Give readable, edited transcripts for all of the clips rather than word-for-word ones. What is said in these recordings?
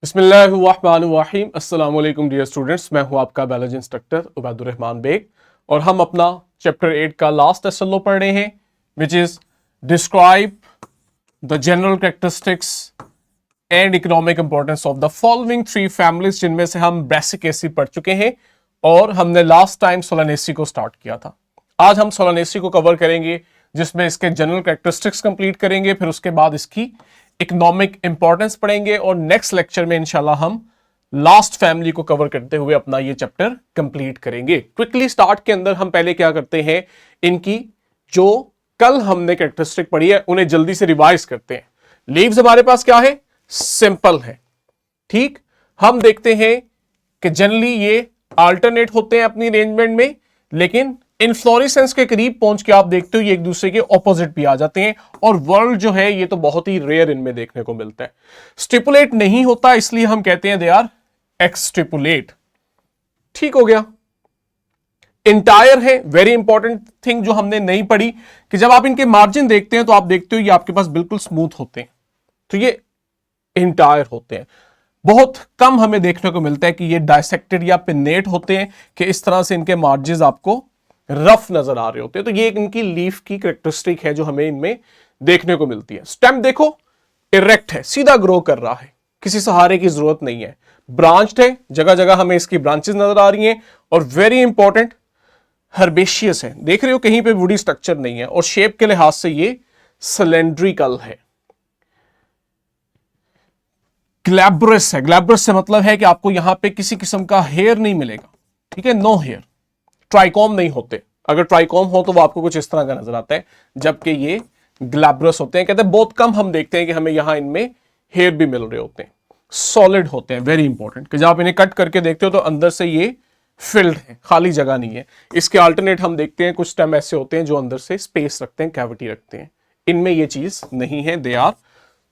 बिस्मिल्लाहिर्रहमानिर्रहीम। अस्सलाम वालेकुम डियर स्टूडेंट्स, मैं हूं आपका बायोलॉजी इंस्ट्रक्टर उबैदुर रहमान बेग और हम अपना चैप्टर 8 का लास्ट लेसन पढ़ रहे हैं which is describe the general characteristics and economic importance of the following three families, जिनमें से हम ब्रेसिकेसी पढ़ चुके हैं और हमने लास्ट टाइम सोलानेसी को स्टार्ट किया था। आज हम सोलानेसी को कवर करेंगे जिसमें इसके जनरल कैरेक्टरिस्टिक्स कंप्लीट करेंगे, फिर उसके बाद इसकी इकोनॉमिक इंपॉर्टेंस पढ़ेंगे और नेक्स्ट लेक्चर में इंशाल्लाह हम लास्ट फैमिली को कवर करते हुए अपना ये चैप्टर कंप्लीट करेंगे। क्विकली स्टार्ट के अंदर हम पहले क्या करते हैं, इनकी जो कल हमने कैरेक्टरिस्टिक पढ़ी है उन्हें जल्दी से रिवाइज करते हैं। लीव्स हमारे पास क्या है, सिंपल है। ठीक, हम देखते हैं कि जनरली ये अल्टरनेट होते हैं अपनी अरेंजमेंट में, लेकिन इनफ्लोरेसेंस के करीब पहुंच के आप देखते हो ये एक दूसरे के ऑपोजिट भी आ जाते हैं और वर्ल्ड जो है ये तो बहुत ही रेयर इनमें देखने को मिलता है। स्टिपुलेट नहीं होता इसलिए हम कहते हैं दे आर एक्सट्रिपुलेट। ठीक हो गया। इंटायर है, वेरी इंपॉर्टेंट थिंग जो हमने नहीं पढ़ी कि जब आप इनके मार्जिन देखते हैं तो आप देखते हो ये आपके पास बिल्कुल स्मूथ होते हैं, तो ये इंटायर होते हैं। बहुत कम हमें देखने को मिलता है कि ये डायसेक्टेड या पिन्नेट होते हैं कि इस तरह से इनके मार्जिन आपको रफ नजर आ रहे होते हैं। तो ये इनकी लीफ की कैरेक्टरिस्टिक है जो हमें इनमें देखने को मिलती है। स्टेम देखो इरेक्ट है, सीधा ग्रो कर रहा है, किसी सहारे की जरूरत नहीं है। ब्रांच्ड है, जगह जगह हमें इसकी ब्रांचेस नजर आ रही हैं और वेरी इंपॉर्टेंट हर्बेशियस है। देख रहे हो कहीं पे वुडी स्ट्रक्चर नहीं है और शेप के लिहाज से ये सिलेंड्रिकल है। ग्लैब्रस है, ग्लैब्रस से मतलब है कि आपको यहां पे किसी किस्म का हेयर नहीं मिलेगा। ठीक है, नो हेयर। ट्राइकॉम नहीं होते, अगर ट्राइकॉम हो तो वो आपको कुछ इस तरह का नजर आता है, जबकि ये ग्लैब्रस होते हैं। कहते हैं बहुत कम हम देखते हैं कि हमें यहां इनमें हेयर भी मिल रहे होते हैं। सॉलिड होते हैं, वेरी इंपॉर्टेंट, कि जब आप इन्हें कट करके देखते हो तो अंदर से ये फिल्ड है, खाली जगह नहीं है। इसके अल्टरनेट हम देखते हैं कुछ स्टेम ऐसे होते हैं जो अंदर से स्पेस रखते हैं, कैविटी रखते हैं। इनमें ये चीज नहीं है, दे आर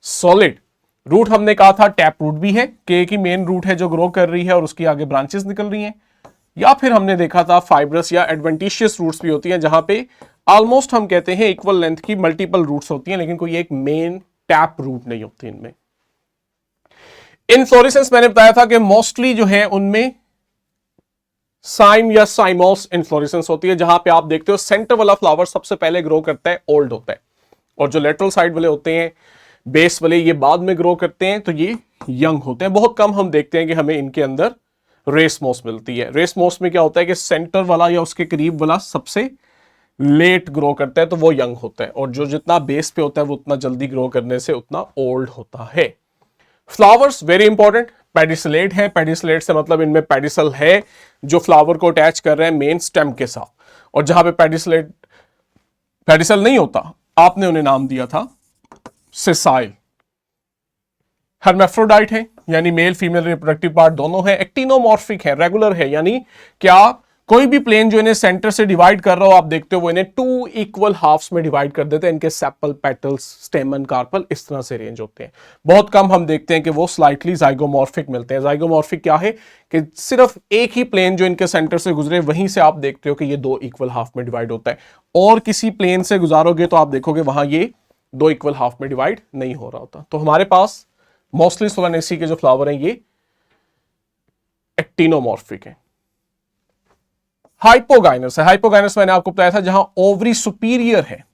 सॉलिड। रूट हमने कहा था टैप रूट भी है, के की मेन रूट है जो ग्रो कर रही है और उसकी आगे ब्रांचेस निकल रही हैं। या फिर हमने देखा था फाइब्रस या एडवेंटिशियस रूट्स भी होती हैं, जहां पे ऑलमोस्ट हम कहते हैं इक्वल लेंथ की मल्टीपल रूट्स होती हैं, लेकिन कोई एक मेन टैप रूट नहीं होती इनमें। इनफ्लोरेसेंस मैंने बताया था कि मोस्टली जो है उनमें साइम या साइमोस इनफ्लोरेसेंस होती है, जहां पे आप देखते हो सेंटर वाला फ्लावर सबसे पहले ग्रो करता है, ओल्ड होता है, और जो लेटरल साइड वाले होते हैं, बेस वाले, ये बाद में ग्रो करते हैं, तो ये यंग होते हैं। बहुत कम हम देखते हैं कि हमें इनके अंदर रेसमोस मिलती है। रेसमोस में क्या होता है कि सेंटर वाला या उसके करीब वाला सबसे लेट ग्रो करता है, तो वो यंग होता है, और जो जितना बेस पे होता है वो उतना जल्दी ग्रो करने से उतना ओल्ड होता है। फ्लावर्स वेरी इंपॉर्टेंट, पेडिसलेट है। पेडिसलेट से मतलब इनमें पेडिसल है जो फ्लावर को अटैच कर रहे हैं मेन स्टेम के साथ, और जहां पे पेडिसल नहीं होता आपने उन्हें नाम दिया था सेसाइल। हर्मेफ्रोडाइट है, यानी मेल फीमेल रिप्रोडक्टिव पार्ट दोनों है। एक्टिनोमॉर्फिक है, रेगुलर है, यानी क्या कोई भी प्लेन जो इन्हें सेंटर से डिवाइड कर रहा हो आप देखते हो वो इन्हें टू इक्वल हाफ्स में डिवाइड कर देते हैं। इनके सेपल, पेटल्स, स्टेमन, कार्पल इस तरह से अरेंज होते हैं। बहुत कम हम देखते हैं कि वो स्लाइटली जाइगोमॉर्फिक मिलते हैं। जाइगोमॉर्फिक क्या है कि सिर्फ एक ही प्लेन जो इनके सेंटर से गुजरे वहीं से आप देखते हो कि ये दो इक्वल हाफ में डिवाइड होता है, और किसी प्लेन से गुजारोगे तो आप देखोगे वहां ये दो इक्वल हाफ में डिवाइड नहीं हो रहा होता। तो हमारे पास मोस्टली सोलानेसी के जो फ्लावर हैं ये एक्टिनोमॉर्फिक है। हाइपोगाइनस है, हाइपोगाइनस मैंने आपको बताया था जहां ओवरी सुपीरियर है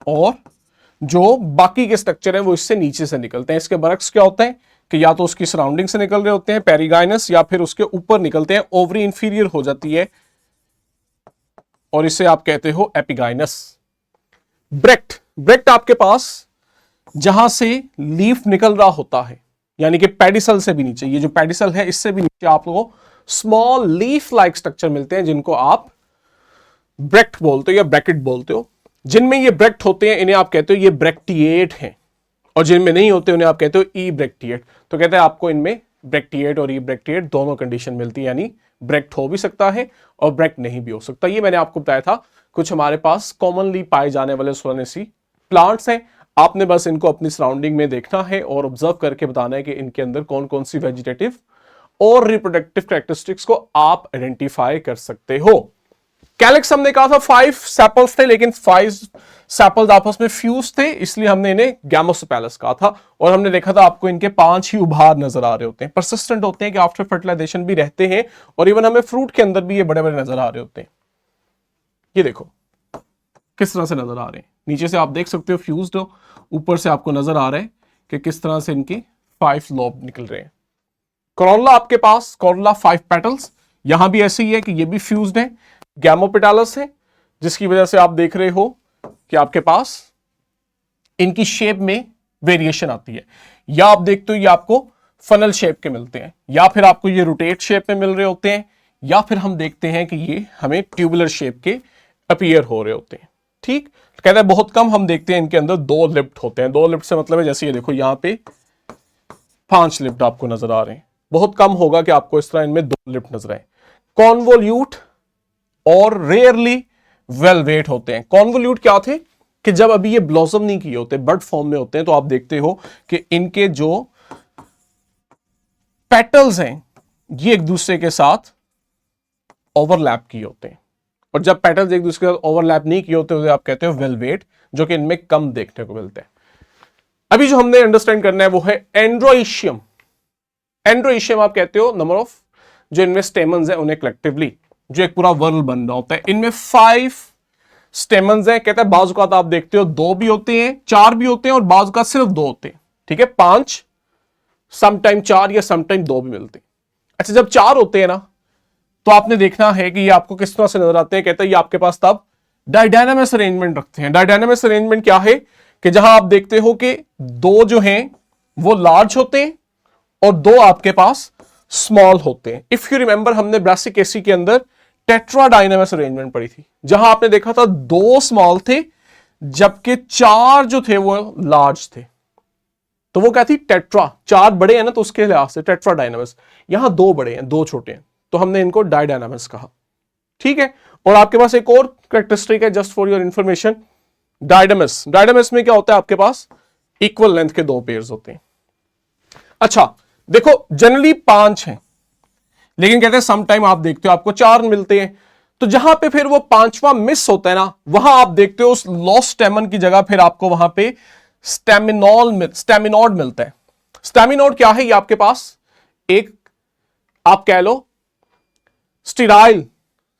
और जो बाकी के स्ट्रक्चर है वो इससे नीचे से निकलते हैं। इसके बरक्स क्या होते हैं कि या तो उसकी सराउंडिंग से निकल रहे होते हैं पेरिगाइनस, या फिर उसके ऊपर निकलते हैं, ओवरी इंफीरियर हो जाती है और इसे आप कहते हो एपिगाइनस। ब्रेक्ट, ब्रेक्ट आपके पास जहां से लीफ निकल रहा होता है, यानी कि पेडिसल से भी नीचे, ये जो पेडिसल है इससे भी नीचे आप लोगों को स्मॉल लीफ लाइक स्ट्रक्चर मिलते हैं, जिनको आप ब्रेक्ट बोलते हो या ब्रैकेट बोलते हो। जिनमें ये ब्रेक्ट होते हैं इन्हें आप कहते हो ये ब्रेक्टिएट हैं, और जिनमें नहीं होते उन्हें आप कहते हो ई ब्रेक्टिएट। तो कहते हैं आपको इनमें ब्रेक्टिएट और ई ब्रेक्टिएट दोनों कंडीशन मिलती है, यानी ब्रेक्ट हो भी सकता है और ब्रेक्ट नहीं भी हो सकता। ये मैंने आपको बताया था कुछ हमारे पास कॉमनली पाए जाने वाले सोलानेसी प्लांट्स हैं। आपने बस इनको अपनी सराउंडिंग में देखना है और ऑब्जर्व करके बताना है कि इनके अंदर कौन कौन सी वेजिटेटिव और रिप्रोडक्टिव कैरेक्टरिस्टिक्स को आप आइडेंटिफाई कर सकते हो। कैलिक्स हमने कहा था 5 सेपल्स थे, लेकिन 5 सेपल्स आपस में फ्यूज थे, इसलिए हमने इन्हें गैमोसेपेलस कहा था। और हमने देखा था आपको इनके 5 ही उभार नजर आ रहे होते हैं, परसिस्टेंट होते हैं कि आफ्टर फर्टिलाइजेशन भी रहते हैं, और इवन हमें फ्रूट के अंदर भी ये बड़े बड़े नजर आ रहे होते हैं। ये देखो किस तरह से नजर आ रहे हैं, नीचे से आप देख सकते हो फ्यूज्ड हो, ऊपर से आपको नजर आ रहा है कि किस तरह से इनके 5 लोब निकल रहे हैं। कोरोला आपके पास, कोरोला 5 पेटल्स, यहां भी ऐसे ही है कि ये भी फ्यूज्ड है, गैमोपेटालस है, जिसकी वजह से आप देख रहे हो कि आपके पास इनकी शेप में वेरिएशन आती है। या आप देखते हो ये आपको फनल शेप के मिलते हैं, या फिर आपको ये रोटेट शेप में मिल रहे होते हैं, या फिर हम देखते हैं कि ये हमें ट्यूबुलर शेप के अपीयर हो रहे होते हैं। ठीक, कहता है बहुत कम हम देखते हैं इनके अंदर 2 लिप्ट होते हैं। 2 लिप्ट से मतलब है जैसे ये देखो यहां पे 5 लिप्ट आपको नजर आ रहे हैं, बहुत कम होगा कि आपको इस तरह इनमें 2 लिप्ट नजर आए। कॉन्वोल्यूट और रेयरली वेलवेट होते हैं। कॉन्वोल्यूट क्या थे कि जब अभी ये ब्लॉसम नहीं किए होते, बड फॉर्म में होते हैं, तो आप देखते हो कि इनके जो पेटल्स हैं ये एक दूसरे के साथ ओवरलैप किए होते हैं, और जब पेटल्स एक दूसरे के साथ ओवरलैप नहीं किए होते उसे आप कहते हो वेलवेट, जो कि इनमें कम देखने को मिलते हैं। अभी जो हमने अंडरस्टैंड करना है वो है एंड्रोइशियम। एंड्रोइशियम आप कहते हो नंबर ऑफ जो इनमें स्टेमन्स हैं उन्हें कलेक्टिवली, जो एक पूरा वर्ल बन रहा होता है। इनमें 5 स्टेमन्स हैं, कहता है बाजू का आप देखते हो 2 भी होते हैं, 4 भी होते हैं, और बाजू का सिर्फ 2 होते हैं। ठीक है, 5 समटाइम 4 या समटाइम 2 भी मिलते हैं। अच्छा, जब 4 होते हैं ना तो आपने देखना है कि ये आपको किस तरह से नजर आते हैं। कहता है ये आपके पास तब डायडायनामस अरेंजमेंट रखते हैं। डायडायनामस अरेंजमेंट क्या है कि जहां आप देखते हो कि 2 जो हैं वो लार्ज होते हैं और 2 आपके पास स्मॉल होते हैं। इफ यू रिमेंबर हमने ब्रासिक एसी के अंदर टेट्राडायनामस अरेंजमेंट पढ़ी थी, जहां आपने देखा था 2 स्मॉल थे जबकि 4 जो थे वो लार्ज थे। तो वो क्या थी, टेट्रा, 4 बड़े हैं ना तो उसके लिहाज से टेट्राडायनामस। यहां 2 बड़े हैं 2 छोटे हैं, तो हमने इनको डायडायनामस कहा। ठीक है, और आपके पास एक और कैरेक्टरिस्टिक है जस्ट फॉर योर इंफॉर्मेशन, डायडामस। डायडामस में क्या होता है, आपके पास इक्वल लेंथ के 2 पेयर्स होते हैं। अच्छा देखो जनरली 5 हैं, लेकिन कहते हैं समटाइम आप देखते हो आपको 4 मिलते हैं। तो जहां पे फिर वो 5वां मिस होता है ना, वहां आप देखते हो उस लॉस्ट स्टेमन की जगह फिर आपको वहां पे स्टेमिनोड मिलता है। स्टेमिनोड क्या है, ये आपके पास एक आप कह लो स्टेराइल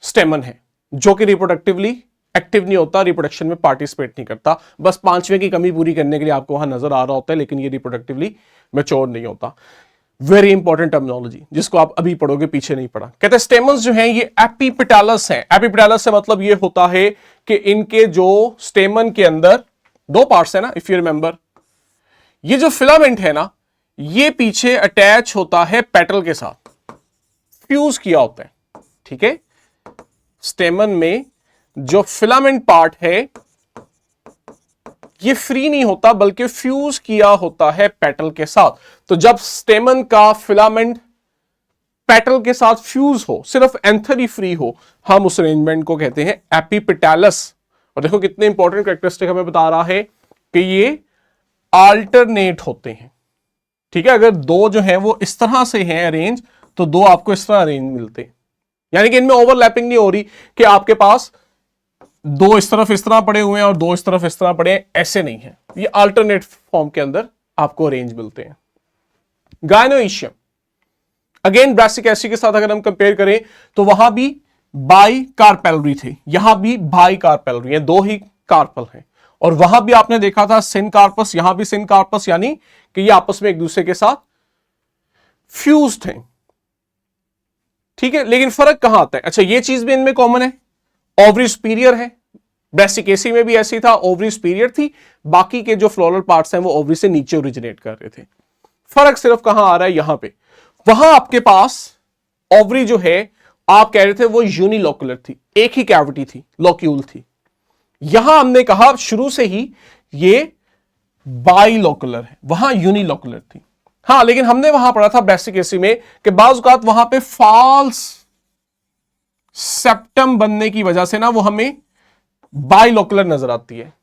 स्टेमन है, जो कि रिप्रोडक्टिवली एक्टिव नहीं होता, रिप्रोडक्शन में पार्टिसिपेट नहीं करता, बस 5वें की कमी पूरी करने के लिए आपको वहां नजर आ रहा होता है, लेकिन ये रिप्रोडक्टिवली मैच्योर नहीं होता। वेरी इंपॉर्टेंट टर्मिनोलॉजी जिसको आप अभी पढ़ोगे, पीछे नहीं पढ़ा। कहते हैं स्टेमन्स जो हैं ये एपिपेटालस हैं। एपिपेटालस से मतलब ये होता है कि इनके जो स्टेमन के अंदर 2 पार्ट्स है ना, इफ यू रिमेंबर, ये जो फिलामेंट है ना ये पीछे अटैच होता है पेटल के साथ, फ्यूज किया होता है। ठीक है, स्टेमन में जो फिलामेंट पार्ट है ये फ्री नहीं होता बल्कि फ्यूज किया होता है पेटल के साथ। तो जब स्टेमन का फिलामेंट पेटल के साथ फ्यूज हो, सिर्फ एंथर ही फ्री हो, हम उस अरेंजमेंट को कहते हैं एपिपेटालस। और देखो कितने इंपॉर्टेंट कैरेक्टरिस्टिक हमें बता रहा है कि ये अल्टरनेट होते हैं। ठीक है, अगर 2 जो है वो इस तरह से हैं अरेंज, तो 2 आपको इस तरह अरेंज मिलते हैं, यानी कि इनमें ओवरलैपिंग नहीं हो रही कि आपके पास 2 इस तरफ इस तरह पड़े हुए हैं और 2 इस तरफ इस तरह पड़े हैं, ऐसे नहीं है। ये अल्टरनेट फॉर्म के अंदर आपको अरेंज मिलते हैं। गायनोइशियम अगेन ब्रासिक एसिड के साथ अगर हम कंपेयर करें तो वहां भी बाई कार्पेलरी थे, यहां भी बाई कार्पेलरी है, 2 ही कार्पल हैं। और वहां भी आपने देखा था सिन कार्पस, यहां भी सिन कार्पस, यानी कि ये आपस में एक दूसरे के साथ फ्यूज्ड हैं। ठीक है, लेकिन फर्क कहां आता है? अच्छा ये चीज भी इनमें कॉमन है, ओवरी सुपीरियर है। ब्रासिक एसी में भी ऐसी था, ओवरी सुपीरियर थी, बाकी के जो फ्लोरल पार्ट्स हैं वो ओवरी से नीचे ओरिजिनेट कर रहे थे। फर्क सिर्फ कहां आ रहा है, यहां पे। वहां आपके पास ओवरी जो है आप कह रहे थे वो यूनिलोकुलर थी, एक ही कैविटी थी, लोक्यूल थी। यहां हमने कहा शुरू से ही ये बाइलोकुलर है, वहां यूनिलोकुलर थी। हां, लेकिन हमने वहां पढ़ा था बेसिक एसी में कि बाज़ औक़ात वहां पे फॉल्स सेप्टम बनने की वजह से ना वो हमें बाइलोकुलर नजर आती है।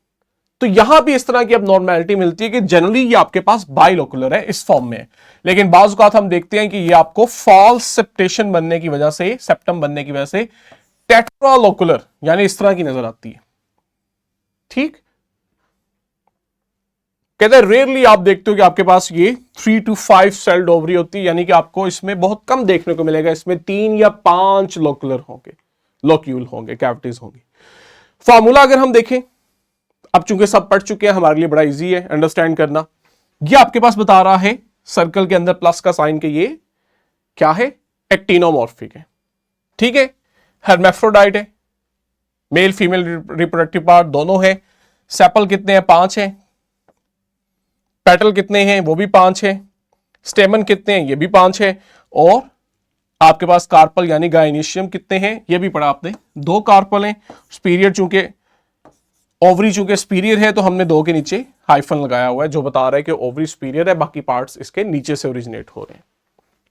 तो यहां भी इस तरह की अब नॉर्मैलिटी मिलती है कि जनरली ये आपके पास बाइलोकुलर है, इस फॉर्म में है, लेकिन बाज़ औक़ात हम देखते हैं कि ये आपको फॉल्स सेप्टेशन बनने की वजह से, सेप्टम बनने की वजह से टेट्रालोकुलर यानी इस तरह की नजर आती है। ठीक, कहते हैं रेयरली आप देखते हो कि आपके पास ये 3 to 5 सेल्ड ओवरी होती है, यानी कि आपको इसमें बहुत कम देखने को मिलेगा। इसमें 3 या 5 लोकुलर होंगे, लोक्यूल होंगे, कैविटीज होंगी। फॉर्मूला अगर हम देखें, अब चूंकि सब पढ़ चुके हैं, हमारे लिए बड़ा इजी है अंडरस्टैंड करना। ये आपके पास बता रहा है सर्कल के अंदर प्लस का साइन के ये क्या है, एक्टिनोमॉर्फिक है। ठीक है, हेर्मेफ्रोडाइट है, मेल फीमेल रिप्रोडक्टिव पार्ट दोनों है। सेपल कितने हैं, 5 हैं। पेटल कितने हैं, वो भी 5 है। स्टेमन कितने हैं, ये भी 5 है। और आपके पास कार्पल यानी गायनीशियम कितने हैं, ये भी पढ़ा आपने, 2 कार्पल हैं। स्पीरियर चूंकि ओवरी चूंकि स्पीरियर है तो हमने 2 के नीचे हाइफन लगाया हुआ है, जो बता रहा है कि ओवरी स्पीरियर है, बाकी पार्ट्स इसके नीचे से ओरिजिनेट हो रहे हैं।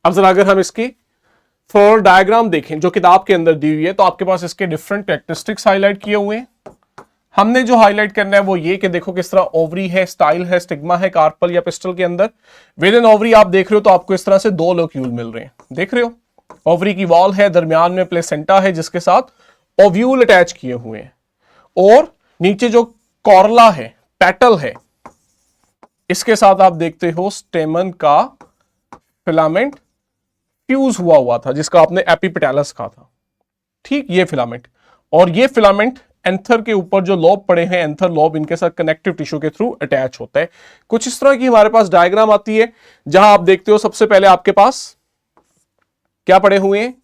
अब जरा अगर हम इसकी फ्लोरल डायग्राम देखें जो किताब के अंदर दी हुई है, तो आपके पास इसके डिफरेंट कैरेक्टरिस्टिक्स हाईलाइट किए हुए हैं। हमने जो हाईलाइट करना है वो ये कि देखो किस तरह ओवरी है, स्टाइल है, स्टिग्मा है कार्पल या पिस्टल के अंदर। विद इन ओवरी आप देख रहे हो तो आपको इस तरह से 2 लोक्यूल मिल रहे हैं, देख रहे हो। ओवरी की वॉल है, दरमियान में प्लेसेंटा है जिसके साथ ओव्यूल अटैच किए हुए हैं, और नीचे जो कॉर्ला है, पेटल है, इसके साथ आप देखते हो स्टेमन का फिलामेंट फ्यूज हुआ था, जिसका आपने एपिपेटालस कहा था। ठीक, ये फिलामेंट, और ये फिलामेंट एंथर के ऊपर जो लोब पड़े हैं, एंथर लोब, इनके साथ कनेक्टिव टिश्यू के थ्रू अटैच होता है। कुछ इस तरह की हमारे पास डायग्राम आती है, जहां आप देखते हो सबसे पहले आपके पास क्या पड़े हुए हैं,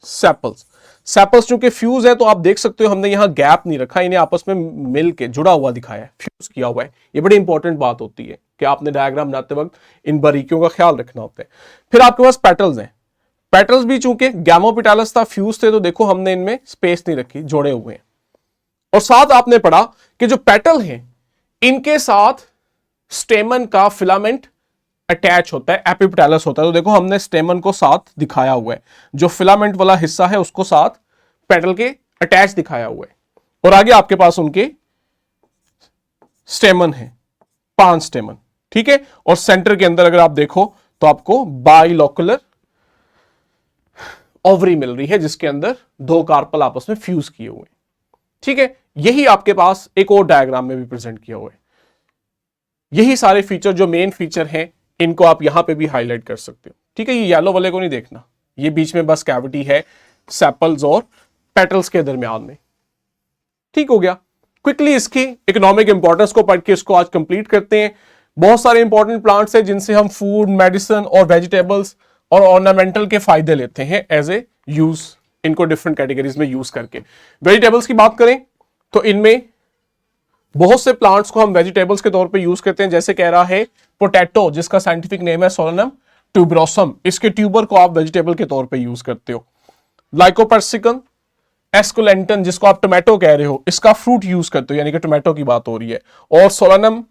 सेपल्स। सेपल्स चूंकि फ्यूज है तो आप देख सकते हो हमने यहां गैप नहीं रखा, इन्हें आपस में मिल के जुड़ा हुआ दिखाया है, फ्यूज किया हुआ है। ये बड़ी इंपॉर्टेंट बात होती है कि आपने डायग्राम बनाते वक्त इन बारीकियों का ख्याल रखना होता है। फिर आपके पास पेटल्स हैं, पेटल्स भी चूंकि गैमोपेटालस था, फ्यूज थे, तो देखो हमने इनमें स्पेस नहीं रखी, जोड़े हुए हैं। और साथ आपने पढ़ा कि जो पेटल हैं इनके साथ स्टेमन का फिलामेंट अटैच होता है, एपिपेटालस होता है। तो देखो हमने स्टेमन को साथ दिखाया हुआ है, जो फिलामेंट वाला हिस्सा है उसको साथ पेटल के अटैच दिखाया हुआ है। और आगे आपके पास उनके स्टेमन है, 5 स्टेमन। ठीक है, और सेंटर के अंदर अगर आप देखो तो आपको बाइलोकुलर ओवरी मिल रही है, जिसके अंदर 2 कार्पल आपस में फ्यूज किए हुए। ठीक है, यही आपके पास एक और डायग्राम में भी प्रेजेंट किया हुआ है। यही सारे फीचर जो मेन फीचर हैं, इनको आप यहां पे भी हाईलाइट कर सकते हो। ठीक है, ये येलो वाले को नहीं देखना, ये बीच में बस कैविटी है सेपल्स और पेटल्स के दरमियान में। ठीक हो गया, क्विकली इसकी इकोनॉमिक इंपॉर्टेंस को पढ़ के इसको आज कंप्लीट करते हैं। बहुत सारे इंपॉर्टेंट प्लांट्स हैं जिनसे हम फूड, मेडिसिन और वेजिटेबल्स और ऑर्नामेंटल के फायदे लेते हैं एज ए यूज, इनको डिफरेंट कैटेगरीज में यूज करके। वेजिटेबल्स की बात करें तो इनमें बहुत से प्लांट्स को हम वेजिटेबल्स के तौर पे यूज करते हैं, जैसे कह रहा है पोटैटो, जिसका साइंटिफिक नेम है सोलेनम ट्यूबरोसम, इसके ट्यूबर को आप वेजिटेबल के तौर पे यूज करते हो। लाइकोपर्सिकन एस्कुलेंटन, जिसको आप टोमेटो कह रहे हो, इसका फ्रूट यूज करते हो, यानी कि टोमेटो की बात हो रही है। और सोलेनम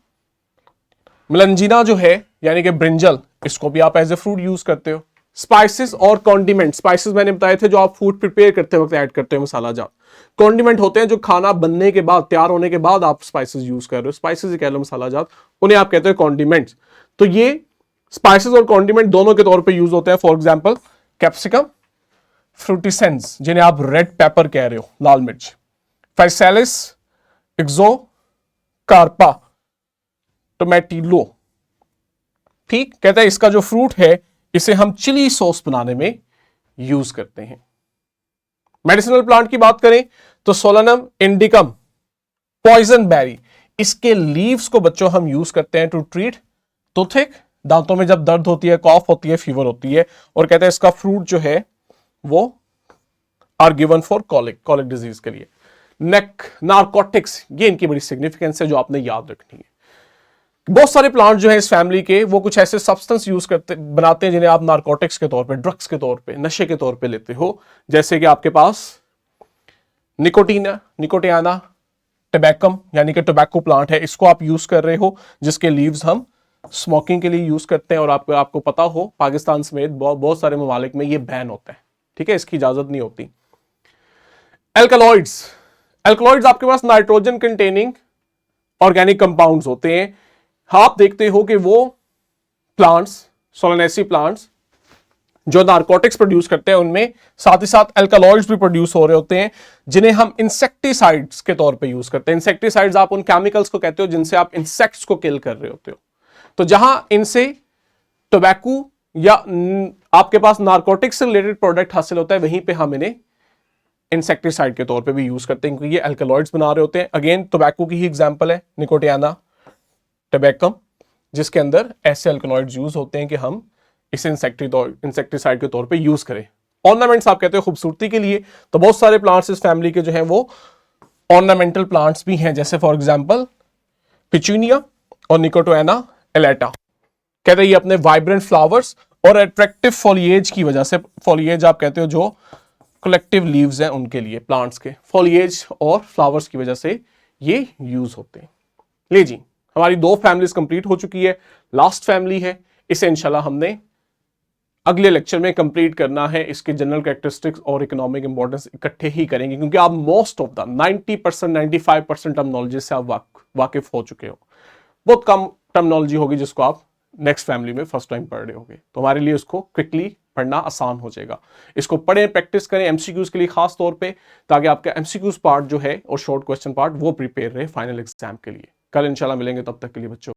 मेलंजिना जो है यानी कि ब्रिंजल, इसको भी आप एज ए फ्रूट यूज करते हो। स्पाइसेस और कॉन्डिमेंट, स्पाइसेस मैंने बताए थे जो आप फूड प्रिपेयर करते वक्त ऐड करते हो, मसाला जात। कॉन्डिमेंट होते हैं जो खाना बनने के बाद, तैयार होने के बाद आप स्पाइसेस यूज कर रहे हो, स्पाइसेस ही कह लो, मसाला जात, उन्हें आप कहते हो कॉन्डिमेंट्स। तो ये स्पाइसेस और कॉन्डिमेंट दोनों के तौर पे यूज होते हैं। फॉर एग्जांपल कैप्सिकम, फ्रूटिसेंस जिन्हें आप रेड पेपर कह रहे हो, लाल मिर्च, फाइसेलिस, एक्सोकार्पा, टोमेटिलो। ठीक, कहते हैं इसका जो फ्रूट है इसे हम चिली सॉस बनाने में यूज करते हैं। मेडिसिनल प्लांट की बात करें तो सोलेनम इंडिकम, पॉइजन बेरी, इसके लीव्स को बच्चों हम यूज करते हैं टू ट्रीट टूथिक, दांतों में जब दर्द होती है, कॉफ होती है, फीवर होती है। और कहते हैं इसका फ्रूट जो है वो are given for colic disease के लिए। नेक नारकोटिक्स, ये इनकी बड़ी सिग्निफिकेंस है जो आपने याद रखनी है। बहुत सारे प्लांट जो है इस फैमिली के, वो कुछ ऐसे सब्सटेंस यूज करते बनाते हैं जिन्हें आप नारकोटिक्स के तौर पे, ड्रग्स के तौर पे, नशे के तौर पे लेते हो। जैसे कि आपके पास निकोटियाना टबैकम यानी कि टोबैको प्लांट है, इसको आप यूज कर रहे हो, जिसके लीव्स हम स्मोकिंग के लिए यूज करते हैं। और आपको पता हो पाकिस्तान समेत बहुत सारे ममालिक में ये बैन होता है। ठीक है, इसकी इजाजत नहीं होती। एल्कलॉइड्स, एल्कलॉइड्स आपके पास नाइट्रोजन कंटेनिंग ऑर्गेनिक कंपाउंड्स होते हैं। आप देखते हो कि वो प्लांट्स, सोलेनेसी प्लांट्स, जो नारकोटिक्स प्रोड्यूस करते हैं उनमें साथ ही साथ एल्कालॉइड्स भी प्रोड्यूस हो रहे होते हैं, जिन्हें हम इंसेक्टिसाइड्स के तौर पे यूज करते हैं। इंसेक्टिसाइड्स आप उन केमिकल्स को कहते हो जिनसे आप इंसेक्ट्स को किल कर रहे होते हो। तो जहां इनसे टोबैको या आपके पास नारकोटिक्स से रिलेटेड प्रोडक्ट हासिल होता है, वहीं पे हम इन्हें इंसेक्टिसाइड के तौर पे भी यूज करते हैं, क्योंकि ये एल्कालॉइड्स बना रहे होते हैं। अगेन टोबैको की ही एग्जांपल है निकोटियाना टोबैकम, जिसके अंदर ऐसे एल्कालॉइड्स यूज होते हैं कि हम इसे इंसेक्टिसाइड के तौर पे यूज करें। ऑर्नामेंट्स आप कहते हो खूबसूरती के लिए, तो बहुत सारे प्लांट्स इस फैमिली के जो हैं वो ऑर्नामेंटल प्लांट्स भी हैं, जैसे फॉर एग्जांपल पिचूनिया और निकोटियाना एलेटा। कहते हैं ये अपने वाइब्रेंट फ्लावर्स और अट्रैक्टिव फॉलिएज की वजह से, फॉलिएज आप कहते हो जो कलेक्टिव लीव्स हैं उनके लिए, प्लांट्स के फॉलिएज और फ्लावर्स की वजह से ये यूज होते हैं। ले जी, हमारी 2 फैमिलीज कंप्लीट हो चुकी है, लास्ट फैमिली है, इसे इंशाल्लाह हमने अगले लेक्चर में कंप्लीट करना है। इसके जनरल कैरेक्टरिस्टिक्स और इकोनॉमिक इंपॉर्टेंस इकट्ठे ही करेंगे, क्योंकि आप मोस्ट ऑफ द 90% 95% टर्मिनोलॉजी से आप वाकिफ हो चुके हो। बहुत कम टर्मिनोलॉजी होगी जिसको आप नेक्स्ट फैमिली में फर्स्ट टाइम पढ़ रहे होगे, तो हमारे लिए उसको क्विकली पढ़ना आसान हो जाएगा। इसको पढ़ें, प्रैक्टिस करें एमसीक्यूज के लिए खास तौर पे, ताकि आपका एमसीक्यूज पार्ट जो है और शॉर्ट क्वेश्चन पार्ट वो प्रिपेयर रहे फाइनल एग्जाम के लिए। कल इंशाल्लाह मिलेंगे, तब तक के लिए बच्चों